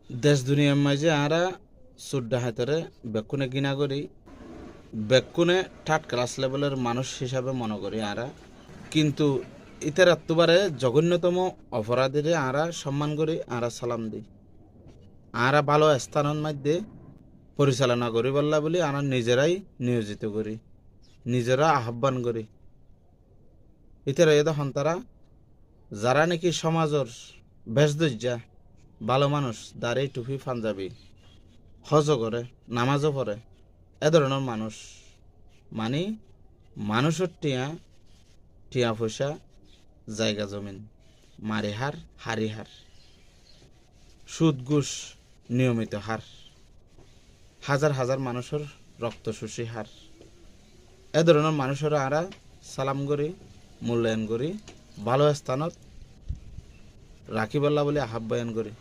দেশ দুনিয়ার মাঝে আরা সুড্ডা হাতরে বেকুনে গিনা করি বেকুনে থার্ড ক্লাস লেভেলের মানুষ হিসাবে মনে করি আরা কিন্তু ইতার এতবারে জঘন্যতম অপরাধীরে আরা সম্মান করি আরা সালাম দিই আরা ভালো স্থানের মধ্যে পরিচালনা করি বললা বলি আরা নিজেরাই নিয়োজিত করি নিজেরা আহ্বান করি ইতার দেখুন তারা যারা নাকি সমাজের বেশদর্যা ভালো মানুষ দাড়ি টুপি পাঞ্জাবি হজ করে নামাজও পড়ে এ ধরনের মানুষ মানে মানুষের টিয়া টিয়া পয়সা জায়গা জমিন মারিহার হারিহার সুদ ঘুষ নিয়মিত হার হাজার হাজার মানুষের রক্ত শুষি হার এ ধরনের মানুষের আরা সালাম করি মূল্যায়ন করি ভালো স্থানত রাখিবল্লা বলে আহ্বায়ন করি।